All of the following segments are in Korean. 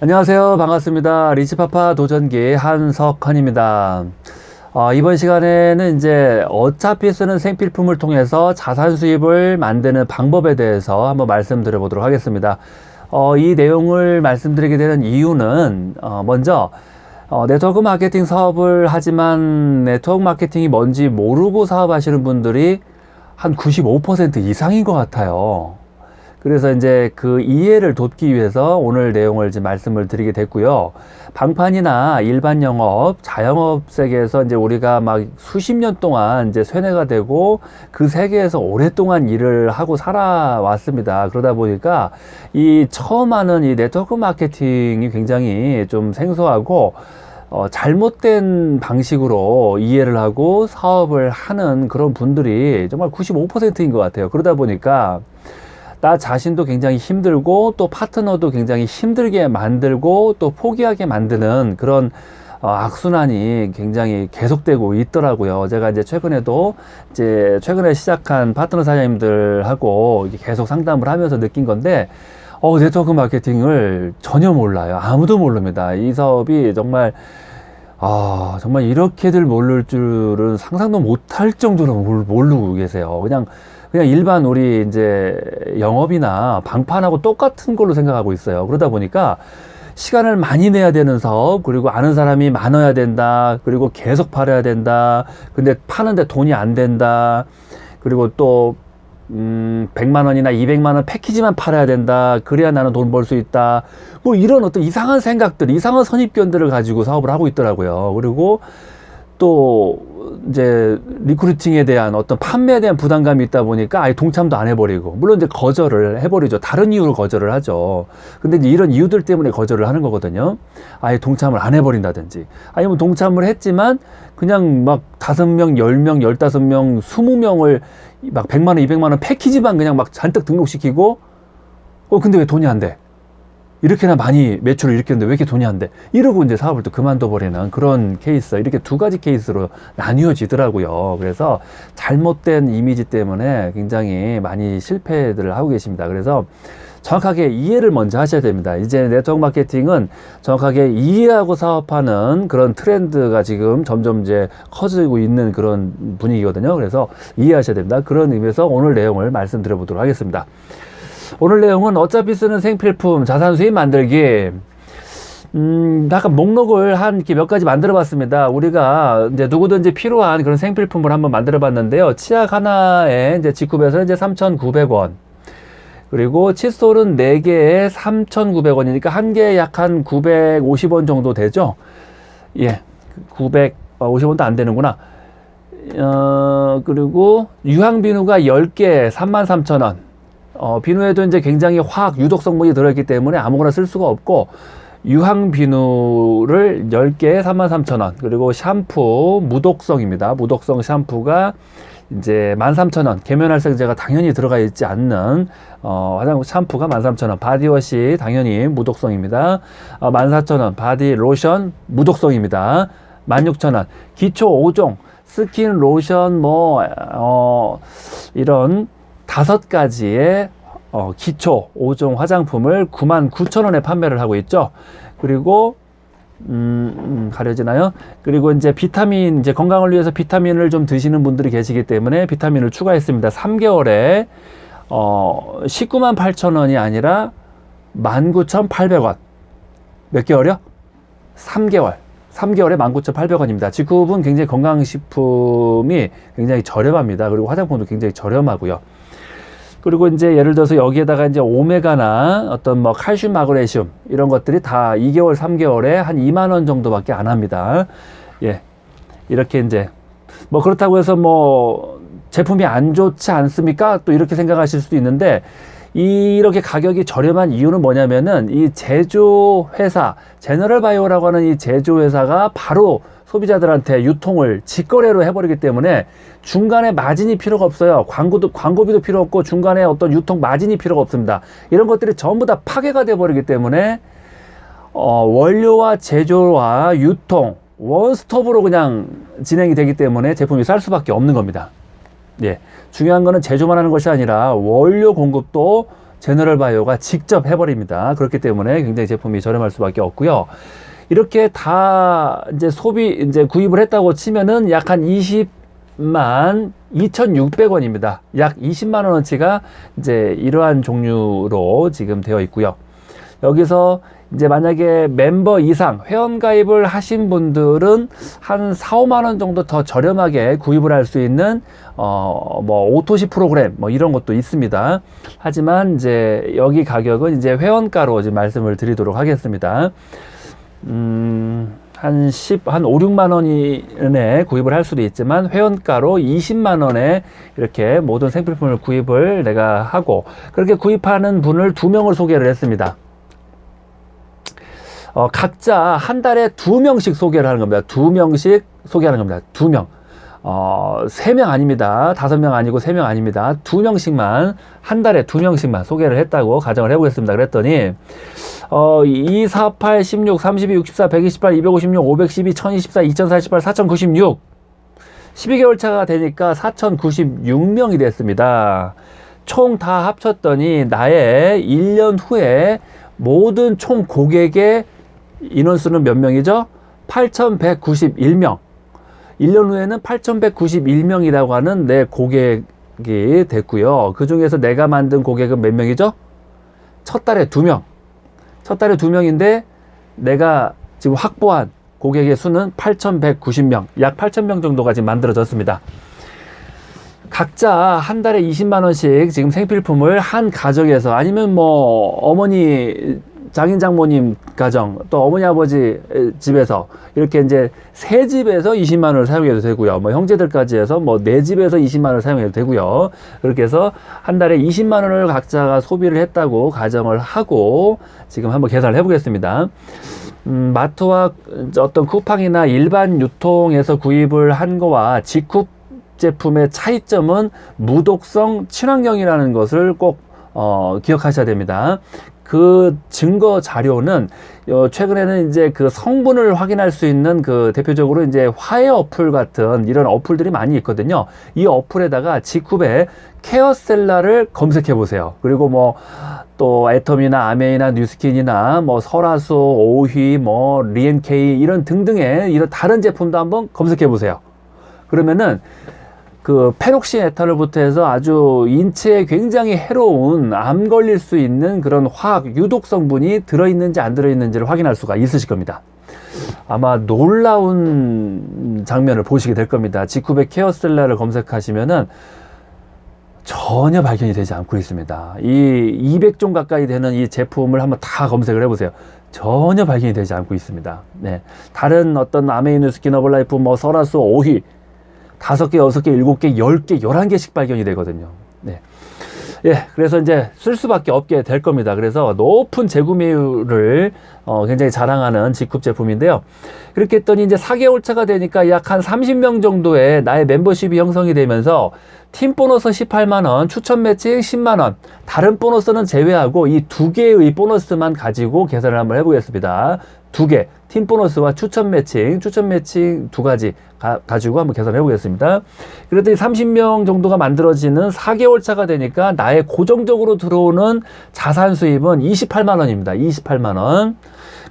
안녕하세요. 반갑습니다. 리치파파 도전기 한석헌입니다. 이번 시간에는 이제 어차피 쓰는 생필품을 통해서 자산 수입을 만드는 방법에 대해서 한번 말씀드려 보도록 하겠습니다. 이 내용을 말씀드리게 되는 이유는 먼저 네트워크 마케팅 사업을 하지만 네트워크 마케팅이 뭔지 모르고 사업하시는 분들이 한 95% 이상인 것 같아요. 그래서 이제 그 이해를 돕기 위해서 오늘 내용을 이제 말씀을 드리게 됐고요. 방판이나 일반 영업, 자영업 세계에서 이제 우리가 막 수십 년 동안 이제 쇠뇌가 되고 그 세계에서 오랫동안 일을 하고 살아왔습니다. 그러다 보니까 이 처음 하는 이 네트워크 마케팅이 굉장히 좀 생소하고 잘못된 방식으로 이해를 하고 사업을 하는 그런 분들이 정말 95%인 것 같아요. 그러다 보니까 나 자신도 굉장히 힘들고 또 파트너도 굉장히 힘들게 만들고 또 포기하게 만드는 그런 악순환이 굉장히 계속되고 있더라고요. 제가 이제 최근에 시작한 파트너 사장님들하고 계속 상담을 하면서 느낀 건데 네트워크 마케팅을 전혀 몰라요. 아무도 모릅니다. 이 사업이 정말 정말 이렇게들 모를 줄은 상상도 못할 정도로 모르고 계세요. 그냥 일반 우리 이제 영업이나 방판하고 똑같은 걸로 생각하고 있어요. 그러다 보니까 시간을 많이 내야 되는 사업, 그리고 아는 사람이 많아야 된다, 그리고 계속 팔아야 된다, 근데 파는데 돈이 안 된다, 그리고 또 100만 원이나 200만 원 패키지만 팔아야 된다, 그래야 나는 돈 벌 수 있다, 뭐 이런 어떤 이상한 생각들, 이상한 선입견들을 가지고 사업을 하고 있더라고요. 그리고 또 이제 리크루팅에 대한 어떤 판매에 대한 부담감이 있다 보니까 아예 동참도 안 해버리고, 물론 이제 거절을 해버리죠. 다른 이유로 거절을 하죠. 근데 이제 이런 이유들 때문에 거절을 하는 거거든요. 아예 동참을 안 해버린다든지, 아니면 동참을 했지만 그냥 막 5명, 10명, 15명, 20명을 막 100만 원, 200만 원 패키지만 그냥 막 잔뜩 등록시키고, 근데 왜 돈이 안 돼? 이렇게나 많이 매출을 일으켰는데 왜 이렇게 돈이 안 돼? 이러고 이제 사업을 또 그만둬버리는 그런 케이스, 이렇게 두 가지 케이스로 나뉘어지더라고요. 그래서 잘못된 이미지 때문에 굉장히 많이 실패들을 하고 계십니다. 그래서 정확하게 이해를 먼저 하셔야 됩니다. 이제 네트워크 마케팅은 정확하게 이해하고 사업하는 그런 트렌드가 지금 점점 이제 커지고 있는 그런 분위기거든요. 그래서 이해하셔야 됩니다. 그런 의미에서 오늘 내용을 말씀드려 보도록 하겠습니다. 오늘 내용은 어차피 쓰는 생필품 자산 수입 만들기. 약간 목록을 한 몇 가지 만들어 봤습니다. 우리가 이제 누구든지 필요한 그런 생필품을 한번 만들어 봤는데요. 치약 하나에 이제 G쿱에서 이제 3,900원. 그리고 칫솔은 4개에 3,900원이니까 한 개에 약 한 950원 정도 되죠. 예. 950원도 안 되는구나. 그리고 유황비누가 10개에 33,000원. 비누에도 이제 굉장히 화학 유독 성분이 들어있기 때문에 아무거나 쓸 수가 없고, 유황 비누를 10개에 33,000원. 그리고 샴푸 무독성입니다. 무독성 샴푸가 이제 13,000원. 계면활성제가 당연히 들어가 있지 않는 화장 샴푸가 13,000원. 바디워시 당연히 무독성입니다. 14,000원. 바디 로션 무독성입니다. 16,000원. 기초 5종 스킨 로션 이런 5가지의 기초 5종 화장품을 99,000원에 판매를 하고 있죠. 그리고 가려지나요? 그리고 이제 비타민, 이제 건강을 위해서 비타민을 좀 드시는 분들이 계시기 때문에 비타민을 추가했습니다. 3개월에 198,000원이 아니라 19,800원. 몇 개월이요? 3개월. 3개월에 19,800원입니다. G쿱은 굉장히 건강식품이 굉장히 저렴합니다. 그리고 화장품도 굉장히 저렴하고요. 그리고 이제 예를 들어서 여기에다가 이제 오메가나 어떤 칼슘, 마그네슘 이런 것들이 다 2개월, 3개월에 한 2만 원 정도밖에 안 합니다. 예. 이렇게 이제 그렇다고 해서 제품이 안 좋지 않습니까? 또 이렇게 생각하실 수도 있는데, 이렇게 가격이 저렴한 이유는 뭐냐면은 이 제조회사, 제너럴바이오라고 하는 이 제조회사가 바로 소비자들한테 유통을 직거래로 해버리기 때문에 중간에 마진이 필요가 없어요. 광고비도 필요 없고 중간에 어떤 유통 마진이 필요가 없습니다. 이런 것들이 전부 다 파괴가 돼버리기 때문에 원료와 제조와 유통 원스톱으로 그냥 진행이 되기 때문에 제품이 쌀 수밖에 없는 겁니다. 예, 중요한 거는 제조만 하는 것이 아니라 원료 공급도 제너럴 바이오가 직접 해버립니다. 그렇기 때문에 굉장히 제품이 저렴할 수밖에 없고요. 이렇게 다 이제 이제 구입을 했다고 치면은 약 한 20만 2,600원입니다. 약 20만 원어치가 이제 이러한 종류로 지금 되어 있고요. 여기서 이제 만약에 멤버 이상 회원가입을 하신 분들은 한 4, 5만 원 정도 더 저렴하게 구입을 할 수 있는 뭐 오토시 프로그램 뭐 이런 것도 있습니다. 하지만 이제 여기 가격은 이제 회원가로 지금 말씀을 드리도록 하겠습니다. 한 5, 6만 원에 구입을 할 수도 있지만 회원가로 20만 원에 이렇게 모든 생필품을 구입을 내가 하고, 그렇게 구입하는 분을 2명을 소개를 했습니다. 각자 한 달에 2명씩 소개를 하는 겁니다. 2명씩 소개하는 겁니다. 2명. 3명 아닙니다. 5명 아니고 3명 아닙니다. 2명씩만, 한 달에 2명씩만 소개를 했다고 가정을 해보겠습니다. 그랬더니, 2, 4, 8, 16, 32, 64, 128, 256, 512, 1024, 2048, 4096. 12개월 차가 되니까 4096명이 됐습니다. 총 다 합쳤더니 나의 1년 후에 모든 총 고객의 인원수는 몇 명이죠? 8,191명. 1년 후에는 8,191명이라고 하는 내 고객이 됐고요. 그 중에서 내가 만든 고객은 몇 명이죠? 첫 달에 2명. 첫 달에 2명인데 내가 지금 확보한 고객의 수는 8,190명. 약 8,000명 정도가 지금 만들어졌습니다. 각자 한 달에 20만 원씩 지금 생필품을 한 가정에서, 아니면 뭐 어머니 장인 장모님 가정, 또 어머니 아버지 집에서, 이렇게 이제 세 집에서 20만 원을 사용해도 되고요. 뭐 형제들까지 해서 뭐 네 집에서 20만 원을 사용해도 되고요. 그렇게 해서 한 달에 20만 원을 각자가 소비를 했다고 가정을 하고 지금 한번 계산을 해보겠습니다. 마트와 어떤 쿠팡이나 일반 유통에서 구입을 한 거와 직구 제품의 차이점은 무독성 친환경이라는 것을 꼭 기억하셔야 됩니다. 그 증거 자료는 최근에는 이제 그 성분을 확인할 수 있는 그 대표적으로 이제 화해 어플 같은 이런 어플들이 많이 있거든요. 이 어플에다가 직후에 케어셀라를 검색해 보세요. 그리고 뭐 또 애텀이나 아메이나 뉴스킨이나 뭐 설화수, 오휘, 뭐 리엔케이 이런 등등의 이런 다른 제품도 한번 검색해 보세요. 그러면은 그 페록신 에탄올부터 해서 아주 인체에 굉장히 해로운, 암 걸릴 수 있는 그런 화학 유독 성분이 들어있는지 안 들어있는지를 확인할 수가 있으실 겁니다. 아마 놀라운 장면을 보시게 될 겁니다. 지쿠베 케어셀라를 검색하시면은 전혀 발견이 되지 않고 있습니다. 이 200종 가까이 되는 이 제품을 한번 다 검색을 해보세요. 전혀 발견이 되지 않고 있습니다. 네. 다른 어떤 아메이누스킨, 허블라이프, 뭐 설화수, 오휘 5개, 6개, 7개, 10개, 11개씩 발견이 되거든요. 네. 예, 그래서 이제 쓸 수밖에 없게 될 겁니다. 그래서 높은 재구매율을 굉장히 자랑하는 직급 제품인데요. 그렇게 했더니 이제 4개월 차가 되니까 약 한 30명 정도의 나의 멤버십이 형성이 되면서 팀 보너스 18만원, 추천 매칭 10만원, 다른 보너스는 제외하고 이 2개의 보너스만 가지고 계산을 한번 해보겠습니다. 2개, 팀 보너스와 추천 매칭 2가지 가지고 한번 계산해 보겠습니다. 그랬더니 30명 정도가 만들어지는 4개월 차가 되니까 나의 고정적으로 들어오는 자산 수입은 28만 원입니다. 28만 원.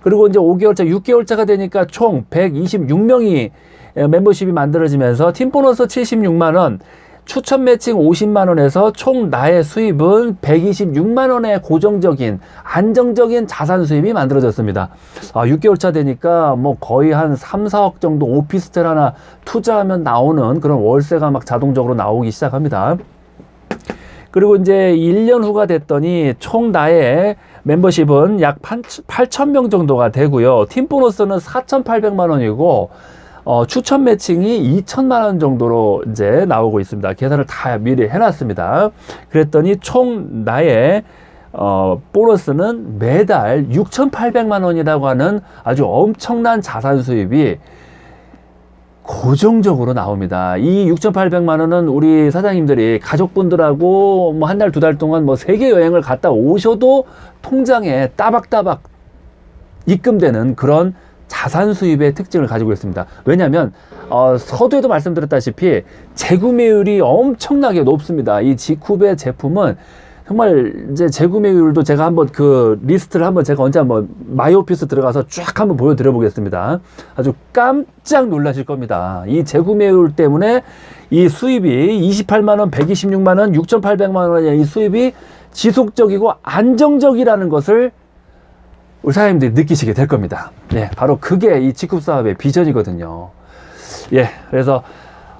그리고 이제 5개월 차, 6개월 차가 되니까 총 126명이 멤버십이 만들어지면서 팀 보너스 76만 원, 추천 매칭 50만 원에서 총 나의 수입은 126만 원의 고정적인 안정적인 자산 수입이 만들어졌습니다. 6개월 차 되니까 뭐 거의 한 3, 4억 정도 오피스텔 하나 투자하면 나오는 그런 월세가 막 자동적으로 나오기 시작합니다. 그리고 이제 1년 후가 됐더니 총 나의 멤버십은 약 8,000명 정도가 되고요. 팀 보너스는 4,800만 원이고 추천 매칭이 2천만 원 정도로 이제 나오고 있습니다. 계산을 다 미리 해놨습니다. 그랬더니 총 나의 보너스는 매달 6,800만 원이라고 하는 아주 엄청난 자산 수입이 고정적으로 나옵니다. 이 6,800만 원은 우리 사장님들이 가족분들하고 뭐 한 달, 2달 동안 뭐 세계 여행을 갔다 오셔도 통장에 따박따박 입금되는 그런 자산 수입의 특징을 가지고 있습니다. 왜냐하면 서두에도 말씀드렸다시피 재구매율이 엄청나게 높습니다. 이 지쿠베 제품은 정말 이제 재구매율도 제가 한번 그 리스트를 한번 제가 언제 한번 마이오피스 들어가서 쫙 한번 보여드려 보겠습니다. 아주 깜짝 놀라실 겁니다. 이 재구매율 때문에 이 수입이 28만원, 126만원, 6,800만원의 이 수입이 지속적이고 안정적이라는 것을 우리 사장님들이 느끼시게 될 겁니다. 예, 바로 그게 이 직급사업의 비전이거든요. 예, 그래서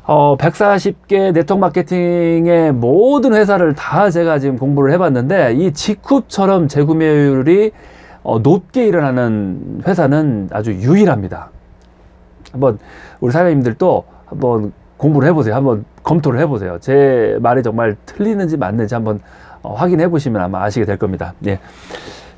140개 네트워크 마케팅의 모든 회사를 다 제가 지금 공부를 해봤는데, 이 직급처럼 재구매율이 높게 일어나는 회사는 아주 유일합니다. 한번 우리 사장님들도 한번 공부를 해보세요. 한번 검토를 해보세요. 제 말이 정말 틀리는지 맞는지 한번 확인해 보시면 아마 아시게 될 겁니다. 예.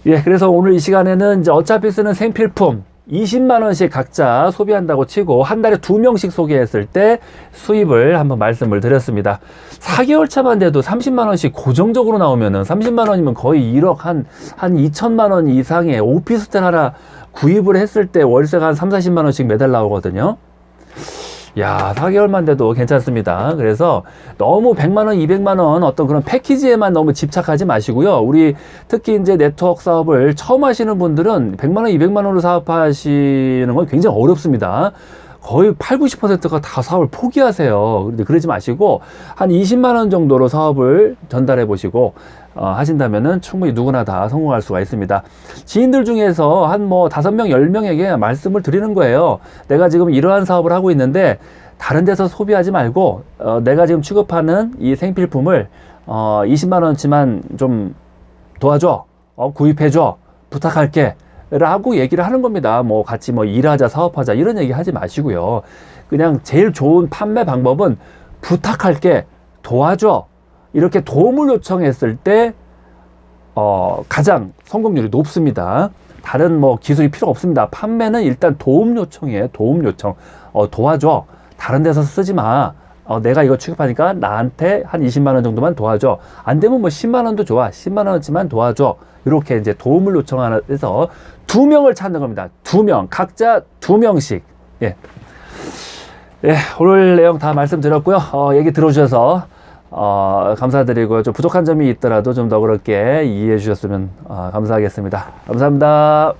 예, 그래서 오늘 이 시간에는 이제 어차피 쓰는 생필품 20만원씩 각자 소비한다고 치고 한 달에 2명씩 소개했을 때 수입을 한번 말씀을 드렸습니다. 4개월 차만 돼도 30만원씩 고정적으로 나오면은 30만원이면 거의 1억 한 2천만원 이상의 오피스텔 하나 구입을 했을 때 월세가 한 3, 40만원씩 매달 나오거든요. 야, 4개월만 돼도 괜찮습니다. 그래서 너무 100만원, 200만원 어떤 그런 패키지에만 너무 집착하지 마시고요. 우리 특히 이제 네트워크 사업을 처음 하시는 분들은 100만원, 200만원으로 사업하시는 건 굉장히 어렵습니다. 거의 8, 90%가 다 사업을 포기하세요. 그런데 그러지 마시고 한 20만원 정도로 사업을 전달해 보시고 하신다면은 충분히 누구나 다 성공할 수가 있습니다. 지인들 중에서 한 뭐 5명, 10명에게 말씀을 드리는 거예요. 내가 지금 이러한 사업을 하고 있는데 다른 데서 소비하지 말고 내가 지금 취급하는 이 생필품을 20만원치만 좀 도와줘, 구입해줘, 부탁할게 라고 얘기를 하는 겁니다. 뭐 같이 뭐 일하자, 사업하자 이런 얘기 하지 마시고요. 그냥 제일 좋은 판매 방법은 부탁할게, 도와줘, 이렇게 도움을 요청했을 때 가장 성공률이 높습니다. 다른 뭐 기술이 필요 없습니다. 판매는 일단 도움 요청이에요. 도움 요청. 도와줘. 다른 데서 쓰지 마. 내가 이거 취급하니까 나한테 한 20만 원 정도만 도와줘. 안 되면 뭐 10만 원도 좋아. 10만 원어치만 도와줘. 이렇게 이제 도움을 요청해서 2명을 찾는 겁니다. 2명. 각자 2명씩. 예. 예, 오늘 내용 다 말씀드렸고요. 얘기 들어주셔서 감사드리고요. 좀 부족한 점이 있더라도 좀 더 그렇게 이해해 주셨으면 감사하겠습니다. 감사합니다.